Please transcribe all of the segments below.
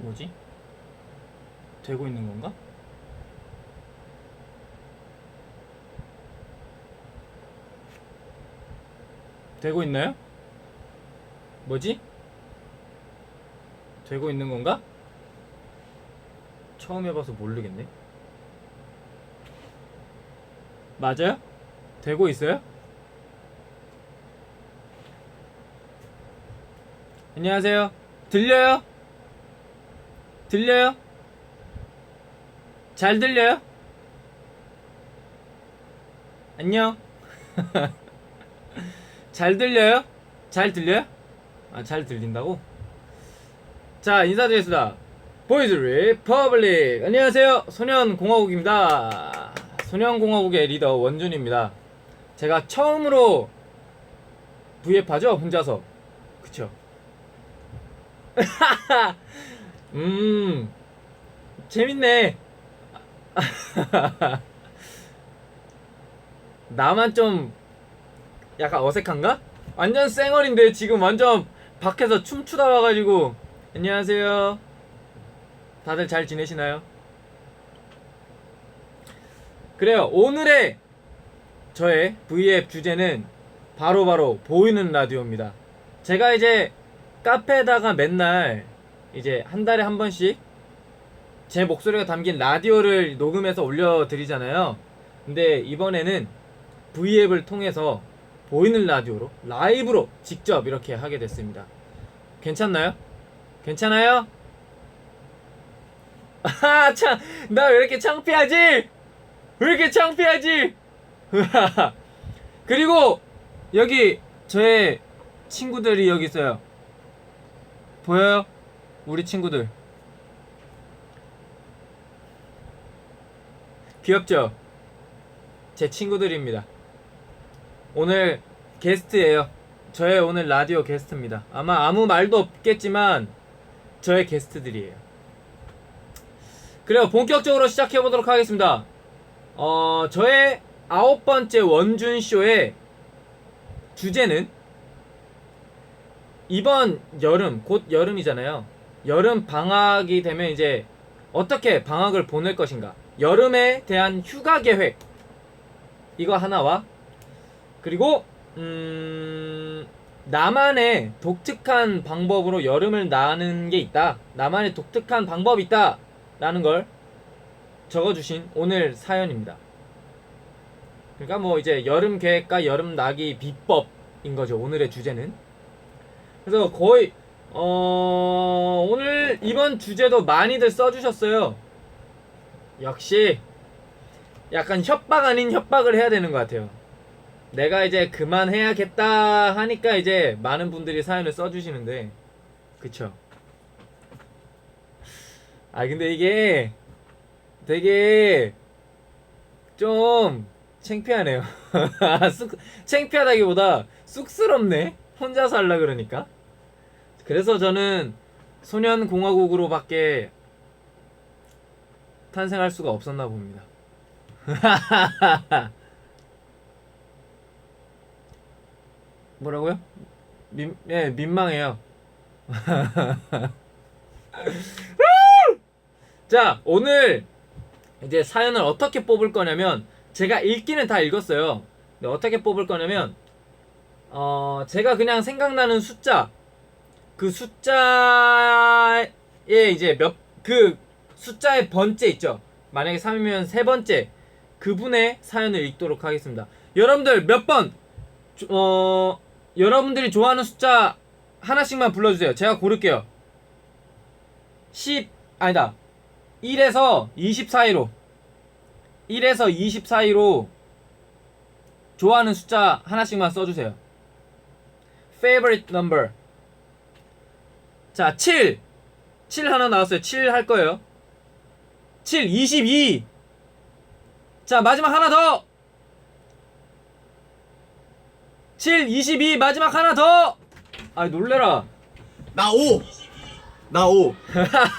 뭐지? 되고 있는 건가? 되고 있나요? 뭐지? 되고 있는 건가? 처음 해봐서 모르겠네. 맞아요? 되고 있어요? 안녕하세요. 들려요? 들려요? 잘 들려요? 안녕. 잘 들려요? 잘 들려요? 아, 잘 들린다고? 자, 인사드리겠습니다. 보이즈 리퍼블릭. 안녕하세요. 소년공화국입니다. 소년공화국의 리더 원준입니다. 제가 처음으로 V앱하죠? 혼자서. 그쵸? 재밌네. 나만 좀 약간 어색한가? 완전 쌩얼인데 지금 완전 밖에서 춤추다 와가지고. 안녕하세요. 다들 잘 지내시나요? 그래요. 오늘의 저의 V앱 주제는 바로 보이는 라디오입니다. 제가 이제 카페에다가 맨날 이제 한 달에 한 번씩 제 목소리가 담긴 라디오를 녹음해서 올려드리잖아요. 근데 이번에는 V앱을 통해서 보이는 라디오로 라이브로 직접 이렇게 하게 됐습니다. 괜찮나요? 괜찮아요? 아, 참, 나 왜 이렇게 창피하지? 왜 이렇게 창피하지? 그리고 여기 저의 친구들이 여기 있어요. 보여요? 우리 친구들. 귀엽죠? 제 친구들입니다. 오늘 게스트예요. 저의 오늘 라디오 게스트입니다. 아마 아무 말도 없겠지만 저의 게스트들이에요. 그래요. 본격적으로 시작해보도록 하겠습니다. 저의 9번째 원준쇼의 주제는 이번 여름, 곧 여름이잖아요. 여름 방학이 되면 이제 어떻게 방학을 보낼 것인가, 여름에 대한 휴가 계획, 이거 하나와, 그리고 나만의 독특한 방법으로 여름을 나는 게 있다, 나만의 독특한 방법이 있다 라는 걸 적어주신 오늘 사연입니다. 그러니까 뭐 이제 여름 계획과 여름 나기 비법인 거죠, 오늘의 주제는. 그래서 거의 오늘 이번 주제도 많이들 써주셨어요. 역시 약간 협박 아닌 협박을 해야 되는 것 같아요. 내가 이제 그만해야겠다 하니까 이제 많은 분들이 사연을 써주시는데, 그쵸? 아, 근데 이게 되게 좀 창피하네요. 창피하다기보다 쑥스럽네, 혼자서 하려 그러니까. 그래서 저는 소년공화국으로밖에 탄생할 수가 없었나 봅니다. 뭐라고요? 예, 민망해요. 자, 오늘 이제 사연을 어떻게 뽑을 거냐면, 제가 읽기는 다 읽었어요. 근데 어떻게 뽑을 거냐면, 제가 그냥 생각나는 숫자, 그 숫자에 이제 그 숫자의 번째 있죠. 만약에 3이면 세 번째 그분의 사연을 읽도록 하겠습니다. 여러분들 몇 번, 여러분들이 좋아하는 숫자 하나씩만 불러주세요. 제가 고를게요. 10, 아니다, 1에서 20 사이로, 1에서 20 사이로 좋아하는 숫자 하나씩만 써주세요. Favorite number. 자, 7 하나 나왔어요. 7 할 거예요. 7, 22. 자, 마지막 하나 더. 7, 22. 마지막 하나 더. 아, 놀래라. 나 5! 나 5!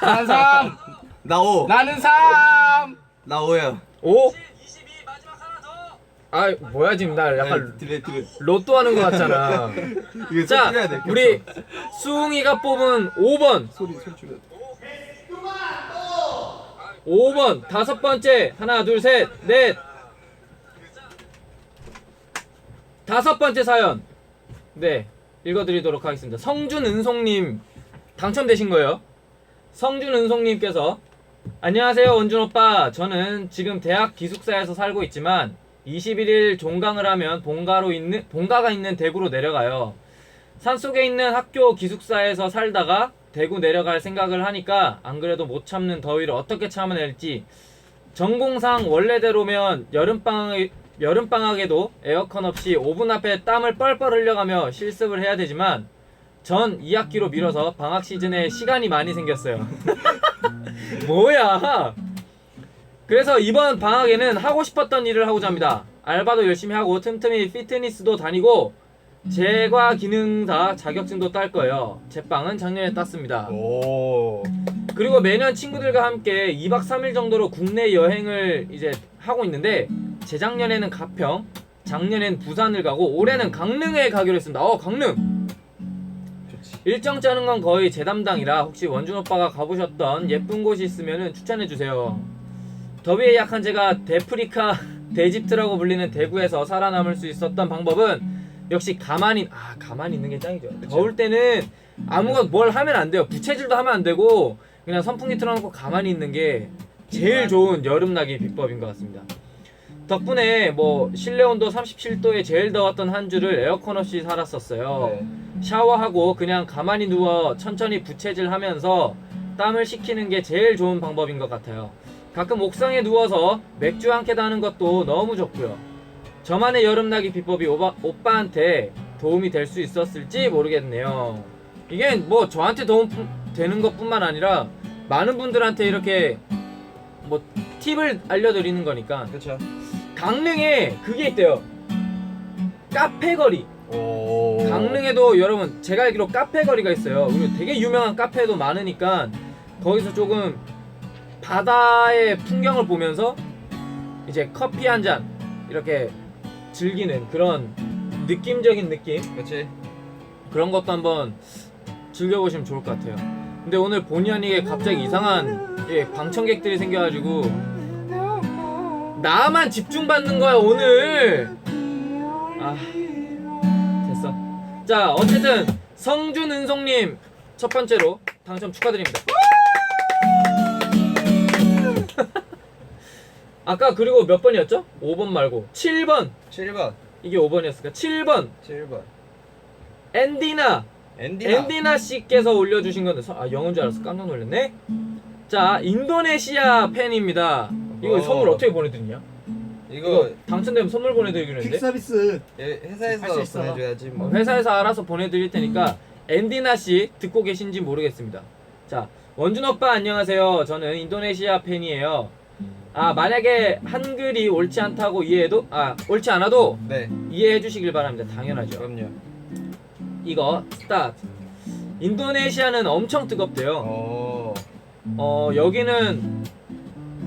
나는 3! 나 5! 나는 3! 나 5야. 5. 7, 22. 마지막 하나 더. 아, 뭐야, 지금 나 약간 드레 로또 하는 거 같잖아. 이거 자, 줄여야 돼. 우리 수웅이가 뽑은 5번. 소리 줄여. 5번 다섯 번째 하나 둘 셋 넷 다섯 번째 사연 네 읽어드리도록 하겠습니다. 성준은송님 당첨되신 거예요. 성준은송님께서 안녕하세요 원준 오빠. 저는 지금 대학 기숙사에서 살고 있지만 21일 종강을 하면 본가가 있는 대구로 내려가요. 산속에 있는 학교 기숙사에서 살다가 대구 내려갈 생각을 하니까 안 그래도 못 참는 더위를 어떻게 참아낼지. 전공상 원래대로면 여름방학에도 에어컨 없이 오븐 앞에 땀을 뻘뻘 흘려가며 실습을 해야 되지만 전 2학기로 미뤄서 방학 시즌에 시간이 많이 생겼어요. 뭐야? 그래서 이번 방학에는 하고 싶었던 일을 하고자 합니다. 알바도 열심히 하고 틈틈이 피트니스도 다니고 제과 기능사 자격증도 딸 거예요. 제빵은 작년에 땄습니다. 오. 그리고 매년 친구들과 함께 2박 3일 정도로 국내 여행을 이제 하고 있는데 재작년에는 가평, 작년엔 부산을 가고 올해는 강릉에 가기로 했습니다. 강릉! 좋지. 일정 짜는 건 거의 제 담당이라 혹시 원준 오빠가 가보셨던 예쁜 곳이 있으면 추천해주세요. 더위에 약한 제가 데프리카 데집트라고 불리는 대구에서 살아남을 수 있었던 방법은 역시 가만히 있는 게 짱이죠. 그쵸. 더울 때는 아무것도 뭘 하면 안 돼요. 부채질도 하면 안 되고 그냥 선풍기 틀어놓고 가만히 있는 게 제일 좋은 여름나기 비법인 것 같습니다. 덕분에 뭐 실내 온도 37도에 제일 더웠던 한 주를 에어컨 없이 살았었어요. 네. 샤워하고 그냥 가만히 누워 천천히 부채질 하면서 땀을 식히는 게 제일 좋은 방법인 것 같아요. 가끔 옥상에 누워서 맥주 한 캔 하는 것도 너무 좋고요. 저만의 여름나기 비법이 오빠한테 도움이 될 수 있었을지 모르겠네요. 이게 뭐 저한테 도움 되는 것뿐만 아니라 많은 분들한테 이렇게 뭐 팁을 알려드리는 거니까. 그렇죠. 강릉에 그게 있대요. 카페거리. 오. 강릉에도 여러분 제가 알기로 카페거리가 있어요. 그리고 되게 유명한 카페도 많으니까 거기서 조금 바다의 풍경을 보면서 이제 커피 한 잔 이렇게 즐기는 그런 느낌적인 느낌, 그렇지. 그런 것도 한번 즐겨보시면 좋을 것 같아요. 근데 오늘 본의 아니게 갑자기 이상한 방청객들이 생겨가지고 나만 집중받는 거야 오늘. 됐어. 자 어쨌든 성준은송님 첫 번째로 당첨 축하드립니다. 아까 그리고 몇 번이었죠? 5번 말고 7번. 7번. 이게 5번이었을까? 7번. 7번. 엔디나 씨께서 올려주신 건데 영어인 줄 알았어. 깜짝 놀랐네. 자 인도네시아 팬입니다. 이거 선물 어떻게 보내드리냐? 이거 당첨되면 선물 보내드리기로 했는데 퀵서비스 회사에서 할수 있어. 보내줘야지 뭐. 회사에서 알아서 보내드릴 테니까 엔디나 씨 듣고 계신지 모르겠습니다. 자 원준 오빠 안녕하세요. 저는 인도네시아 팬이에요. 만약에 한글이 옳지 않다고 옳지 않아도 네. 이해해 주시길 바랍니다. 당연하죠. 그럼요. 이거 스타트. 인도네시아는 엄청 뜨겁대요. 오. 여기는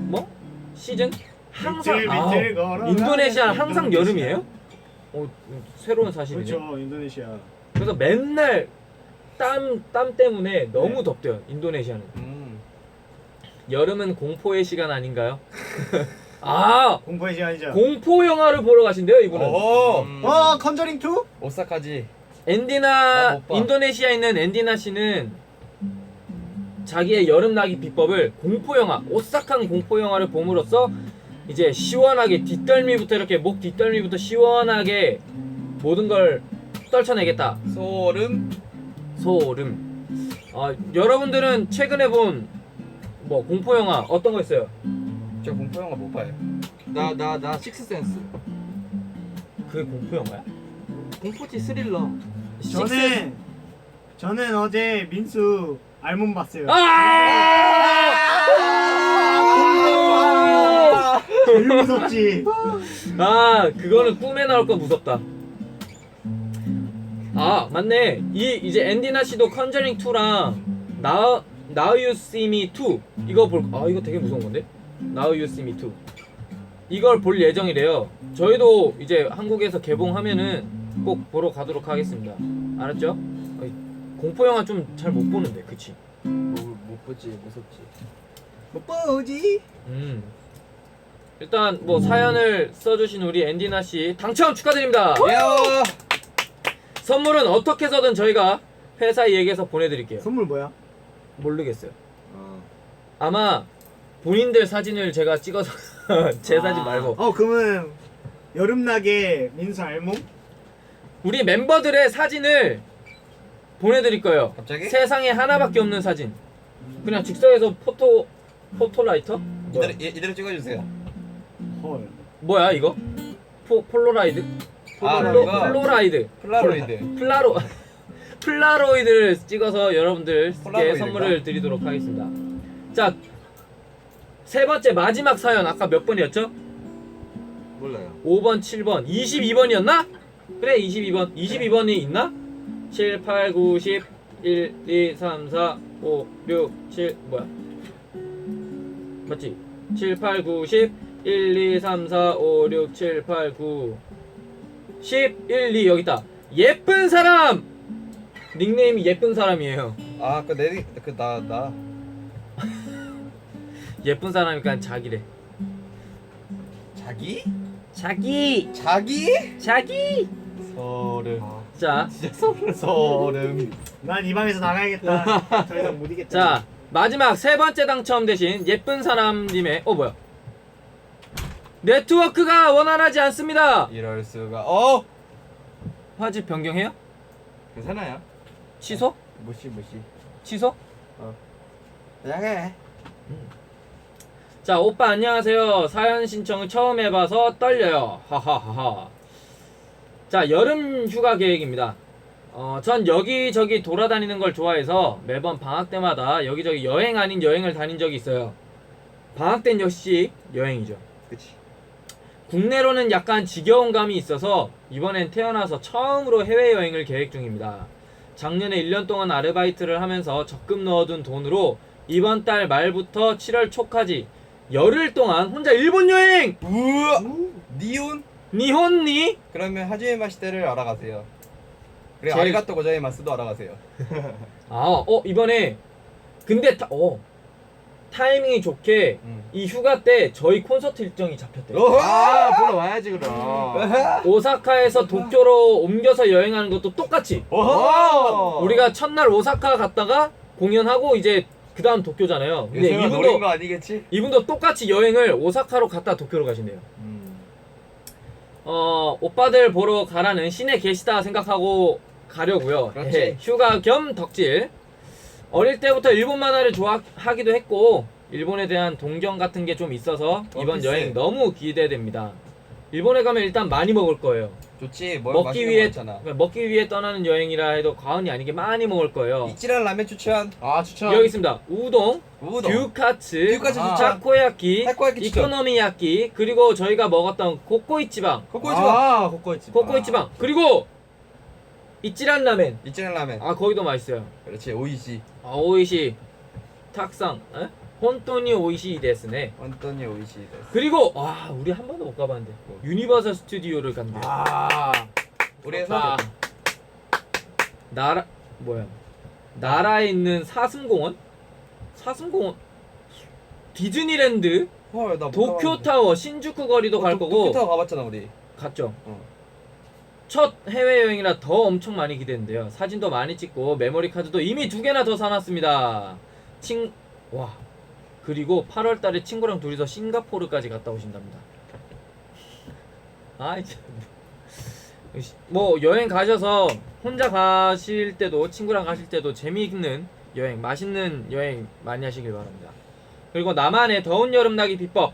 뭐? 시즌? 항상 밑을 걸어가는 인도네시아는 항상 인도네시아. 여름이에요? 새로운 사실이네. 그렇죠 인도네시아. 그래서 맨날 땀 때문에 너무 덥대요. 인도네시아는. 여름은 공포의 시간 아닌가요? 공포의 시간이죠. 공포 영화를 보러 가신대요 이분은. 오. 컨저링 2? 오사카지. 엔디나 못 봐. 인도네시아에 있는 엔디나 씨는 자기의 여름나기 비법을 공포 영화, 오싹한 공포 영화를 봄으로써 이제 시원하게 뒷덜미부터 이렇게 목 뒷덜미부터 시원하게 모든 걸 떨쳐내겠다. 소름. 여러분들은 최근에 본 뭐 공포 영화 어떤 거 있어요? 저 공포 영화 못 봐요. 나 식스센스. 그게 공포 영화야? 공포지 스릴러. 저는 어제 민수 알몸 봤어요. 제일 무섭지. 그거는 꿈에 나올 거 무섭다. 맞네. 이제 엔디나 씨도 컨저링 2랑 Now You See Me 2 이거 이거 되게 무서운 건데. Now You See Me 2 이걸 볼 예정이래요. 저희도 이제 한국에서 개봉하면은 꼭 보러 가도록 하겠습니다. 알았죠? 공포 영화 좀 잘 못 보는데, 그치? 못 보지 무섭지. 못 보지. 일단 뭐 사연을 써주신 우리 앤디나 씨 당첨 축하드립니다. 야. 선물은 어떻게 해서든 저희가 회사 얘기해서 보내드릴게요. 선물 뭐야? 모르겠어요. 아마 본인들 사진을 제가 찍어서 제 사진 말고 그러면 여름나게 민수 알몸? 우리 멤버들의 사진을 보내드릴 거예요. 갑자기? 세상에 하나밖에 없는 사진. 그냥 즉석에서 포토라이터? 뭐야? 이대로 찍어주세요. 헐. 뭐야 이거? 폴로라이드? 아, 폴로, 이거? 폴로라이드. 폴라로이드. 플라로이드를 찍어서 여러분들께 폴라로이드인가? 선물을 드리도록 하겠습니다. 자, 세 번째 마지막 사연 아까 몇 번이었죠? 몰라요. 5번, 7번, 22번이었나? 그래 22번. 22번이 있나? 7, 8, 9, 10, 1, 2, 3, 4, 5, 6, 7 뭐야? 맞지? 7, 8, 9, 10, 1, 2, 3, 4, 5, 6, 7, 8, 9, 10, 1, 2 여기 있다. 예쁜 사람! 닉네임이 예쁜 사람이에요. 아, 나. 예쁜 사람이니까 자기래. 자기? 자기! 자기? 자기! 서름. 자, 진짜 서름. 난 이 방에서 나가야겠다. 더 이상 못 이겠다. 자 마지막 세 번째 당첨되신 예쁜 사람님의 뭐야? 네트워크가 원활하지 않습니다. 이럴 수가. 화질 변경해요? 괜찮아요. 취소? 무시. 취소? 그냥 해. 자 오빠 안녕하세요. 사연 신청을 처음 해봐서 떨려요. 하하하하. 자 여름 휴가 계획입니다. 전 여기저기 돌아다니는 걸 좋아해서 매번 방학 때마다 여기저기 여행 아닌 여행을 다닌 적이 있어요. 방학 땐 역시 여행이죠. 그치. 국내로는 약간 지겨운 감이 있어서 이번엔 태어나서 처음으로 해외여행을 계획 중입니다. 작년에 1년 동안 아르바이트를 하면서 적금 넣어둔 돈으로 이번 달 말부터 7월 초까지 열흘 동안 혼자 일본 여행! 우와. 니온? 니혼니? 그러면 하지메 마시테를 알아가세요. 그리고 제일- 아리가또 고자이마스도 알아가세요. 이번에 근데 타이밍이 좋게 이 휴가 때 저희 콘서트 일정이 잡혔대요. 보러 와야지 그럼. 오사카에서 도쿄로 옮겨서 여행하는 것도 똑같이 오호! 우리가 첫날 오사카 갔다가 공연하고 이제 그 다음 도쿄잖아요. 근데 요새가 노린 거 아니겠지? 이분도 똑같이 여행을 오사카로 갔다 도쿄로 가신대요. 오빠들 보러 가라는 시내 계시다 생각하고 가려고요. 그렇지. 예, 휴가 겸 덕질. 어릴 때부터 일본 만화를 좋아하기도 했고 일본에 대한 동경 같은 게 좀 있어서 이번 원피스. 여행 너무 기대됩니다. 일본에 가면 일단 많이 먹을 거예요. 좋지. 먹기 위해 떠나는 여행이라 해도 과언이 아니게 많이 먹을 거예요. 이찌란 라면 추천. 추천. 여기 있습니다. 우동, 우동. 규카츠, 규카츠 추천. 타코야키, 타코야키 추천. 이코노미야키, 그리고 저희가 먹었던 코코이치방, 코코이치바. 코코이치방, 그리고 이찌란 라멘. 이찌란 라면. 거기도 맛있어요. 그렇지. 오이시. 오이시, 탁상, 혼돈이 오이시 데스네. 완전히 오이시. 데스. 그리고 우리 한 번도 못 가봤는데 유니버설 스튜디오를 간대. 우리 회사 나라에 있는 사슴공원? 디즈니랜드, 헐, 나 도쿄타워, 신주쿠 거리도 갈 거고. 도쿄타워 가봤잖아 우리. 갔죠. 어. 첫 해외여행이라 더 엄청 많이 기대되는데요. 사진도 많이 찍고 메모리 카드도 이미 2개나 더 사놨습니다. 그리고 8월달에 친구랑 둘이서 싱가포르까지 갔다 오신답니다. 뭐 여행 가셔서 혼자 가실 때도 친구랑 가실 때도 재미있는 여행, 맛있는 여행 많이 하시길 바랍니다. 그리고 나만의 더운 여름 나기 비법.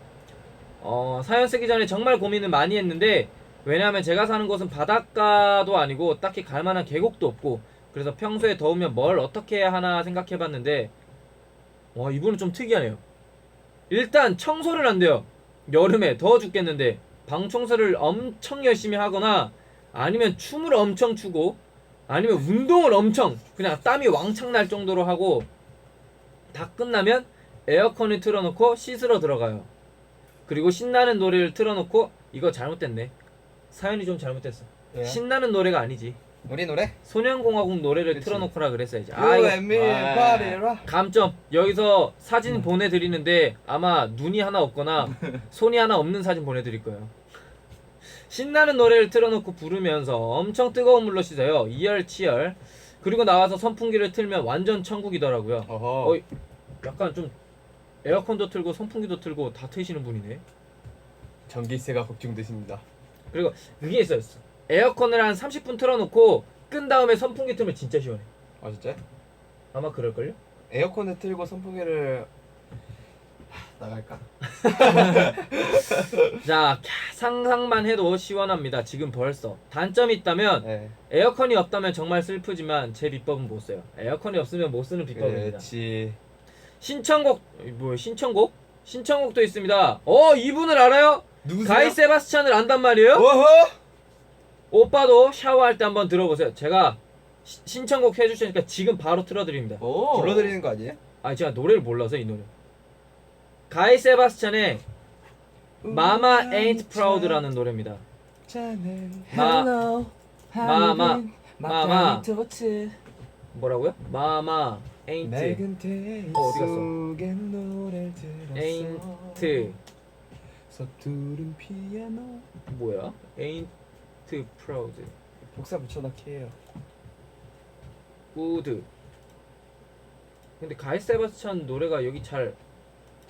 사연 쓰기 전에 정말 고민을 많이 했는데 왜냐하면 제가 사는 곳은 바닷가도 아니고 딱히 갈만한 계곡도 없고 그래서 평소에 더우면 뭘 어떻게 해야 하나 생각해봤는데 이분은 좀 특이하네요. 일단 청소를 한대요. 여름에 더워 죽겠는데 방 청소를 엄청 열심히 하거나 아니면 춤을 엄청 추고 아니면 운동을 엄청 그냥 땀이 왕창 날 정도로 하고 다 끝나면 에어컨을 틀어놓고 씻으러 들어가요. 그리고 신나는 노래를 틀어놓고 이거 잘못됐네. 사연이 좀 잘못됐어. 예? 신나는 노래가 아니지. 우리 노래? 소년공화국 노래를 그치. 틀어놓고라 그랬어야지. You 이거 and me 아. party라. 감점. 여기서 사진 보내드리는데 아마 눈이 하나 없거나 손이 하나 없는 사진 보내드릴 거예요. 신나는 노래를 틀어놓고 부르면서 엄청 뜨거운 물로 씻어요. 이열치열. 그리고 나와서 선풍기를 틀면 완전 천국이더라고요. 어허. 약간 좀 에어컨도 틀고 선풍기도 틀고 다 트시는 분이네. 전기세가 걱정되십니다. 그리고 그게 있어요. 에어컨을 한 30분 틀어놓고 끈 다음에 선풍기 틀면 진짜 시원해. 아 진짜? 아마 그럴걸요? 에어컨을 틀고 선풍기를 나갈까? 자, 상상만 해도 시원합니다. 지금 벌써. 단점이 있다면 네. 에어컨이 없다면 정말 슬프지만 제 비법은 못 써요. 에어컨이 없으면 못 쓰는 비법입니다. 그렇지. 신청곡 뭐야 신청곡? 신청곡도 있습니다. 이분을 알아요? 누구세요? 가이 세바스찬을 안단 말이에요? 어허! 오빠도 샤워할 때 한번 들어보세요. 제가 신청곡 해주시니까 지금 바로 틀어드립니다. 오. 불러드리는 거 아니에요? 아 제가 노래를 몰라서 이 노래. 가이 세바스찬의 Mama Ain't Proud라는 노래입니다. 마마 뭐라고요? Mama Ain't 어디 갔어? Ain't 서투른 피아노 뭐야? Ain't Proud 복사 붙여넣기 해요. Good. 근데 가이 세바스찬 노래가 여기 잘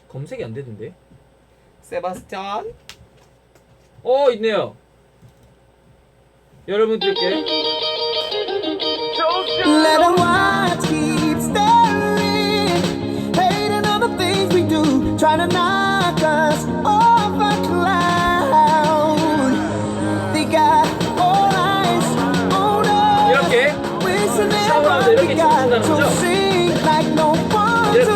검색이 안 되던데? 세바스찬 있네요. 여러분들께 Let our watch keep staring, hating on the things we do, trying to knock us off our cloud. They got all eyes on us, 이렇게 wishing 샤워하면서 they 이렇게 got 춤춘다는 to 거죠? sing like no one's 이렇게?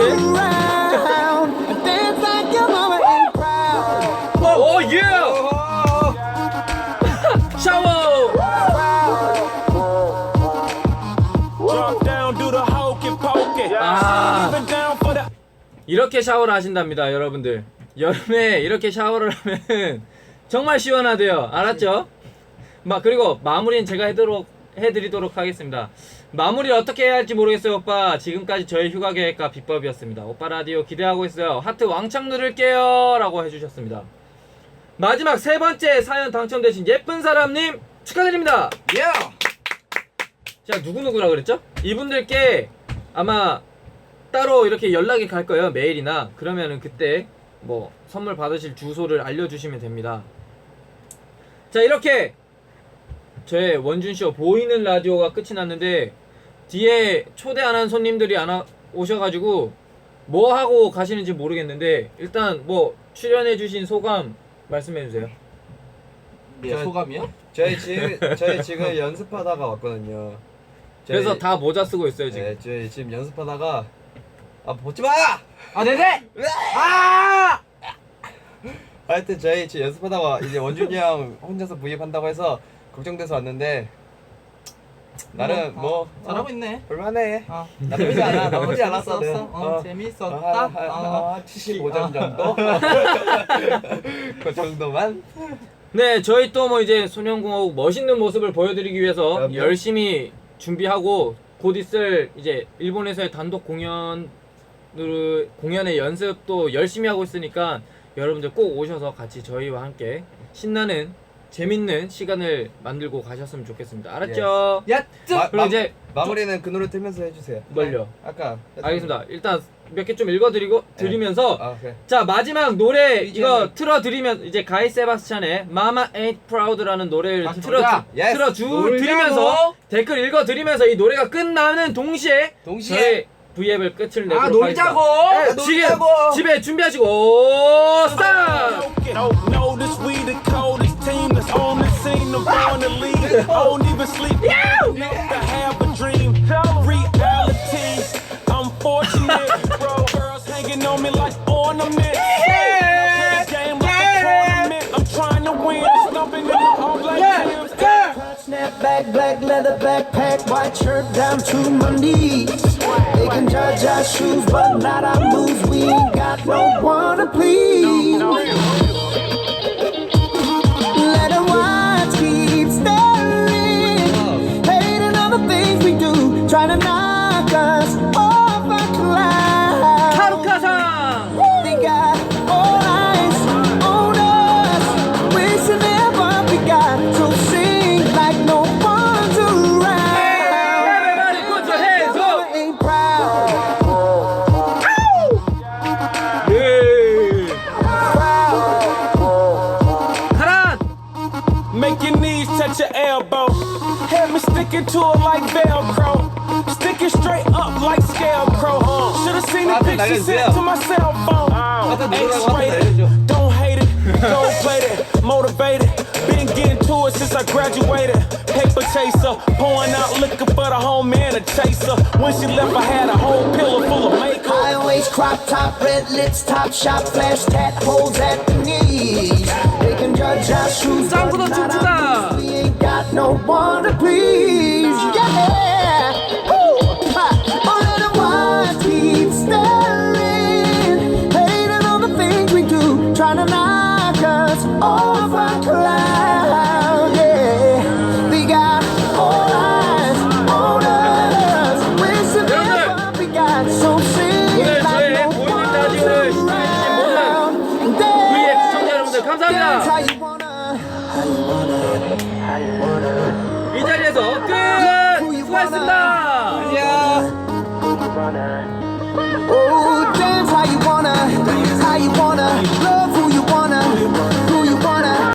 around, and dance like your mama ain't proud. 오 예! 샤워! 이렇게 샤워를 하신답니다, 여러분들. 여름에 이렇게 샤워를 하면 정말 시원하대요. 알았죠? 그리고 마무리는 제가 해드리도록 하겠습니다. 마무리를 어떻게 해야 할지 모르겠어요, 오빠. 지금까지 저의 휴가 계획과 비법이었습니다. 오빠 라디오 기대하고 있어요. 하트 왕창 누를게요. 라고 해주셨습니다. 마지막 세 번째 사연 당첨되신 예쁜 사람님 축하드립니다. 예. 제가 누구누구라 그랬죠? 이분들께 아마 따로 이렇게 연락이 갈 거예요. 메일이나. 그러면은 그때 뭐 선물 받으실 주소를 알려주시면 됩니다. 자, 이렇게 저의 원준쇼 보이는 라디오가 끝이 났는데 뒤에 초대 안 한 손님들이 안 오셔가지고 뭐 하고 가시는지 모르겠는데 일단 뭐 출연해주신 소감 말씀해주세요. 네, 소감이요? 저희 지금 연습하다가 왔거든요. 그래서 다 모자 쓰고 있어요 지금. 네, 저희 지금 연습하다가 보지 마! 아 네네. 아! 하여튼 저희 지금 연습하다가 이제 원준이 형 혼자서 V앱한다고 해서 걱정돼서 왔는데 나는 잘하고 있네. 볼만해. 나쁘지 않아. 나쁘지 않았어. 않았어. 재밌었다. 75점 정도? 그 정도만? 네, 저희 또 뭐 이제 소년공화국 멋있는 모습을 보여드리기 위해서 그럼요. 열심히 준비하고 곧 있을 이제 일본에서의 단독 공연의 연습도 열심히 하고 있으니까 여러분들 꼭 오셔서 같이 저희와 함께 신나는 재밌는 시간을 만들고 가셨으면 좋겠습니다. 알았죠? 야, 그럼 이제 마무리는 그 노래 틀면서 해주세요. 뭘요? 아까 알겠습니다. 일단 몇 개 좀 드리면서 그래. 자, 마지막 노래 BGM 이거 틀어드리면 이제 가이 세바스찬의 Mama Ain't Proud라는 노래를 같이 놀자. Yes. 틀어드리면서 댓글 읽어드리면서 이 노래가 끝나는 동시에 저의 V앱을 끝을 내도록 놀자고. 하겠습니다. 지금 집에 준비하시고 스탑! Don't notice we the coldest team that's on the scene. I'm born to lead. I don't even sleep. To have a dream. Reality. I'm fortunate. Bro, girls hanging on me like ornaments. Game like a tournament. I'm trying to win. Stomping in the all black teams. Snapback, black leather backpack, white shirt down to my knees. They can judge our shoes, but not our moves. We ain't got no one to please. Let the watch keep staring, hating trying to knock us off our cloud. 카루카상. They got all eyes on us, wishing never begun. So sing like no one's around. Everybody put your hands up. I ain't proud. 예. 카란. Make your knees touch your elbow. Had me sticking to it like Velcro. Sticking straight up like Scarecrow. Should've seen the picture sent to my cell phone. X-rated, don't hate it, don't play it, motivated. Been getting to it since I graduated. Paper chaser, pouring out liquor for the homie and a chaser. When she left, I had a whole pillow full of makeup. High waist, crop top, red lips, top shop, flash tat, holes at the knees. They can judge our shoes, but 짱구도 not 춤추다. our boots. We ain't got no one to please. Yeah, woo, ha. Only the ones keep staring, hating on the things we do, trying to knock us off our cloud. Yeah, they got all eyes on us, wishing never begun. So sing 오늘 like 저의 no 보이는 one's 라디오를 시청해주신 모든 around. V의 시청자 여러분들 Dance 감사합니다. how you wanna. 이 자리에서 끝. 수고하셨습니다. 안녕.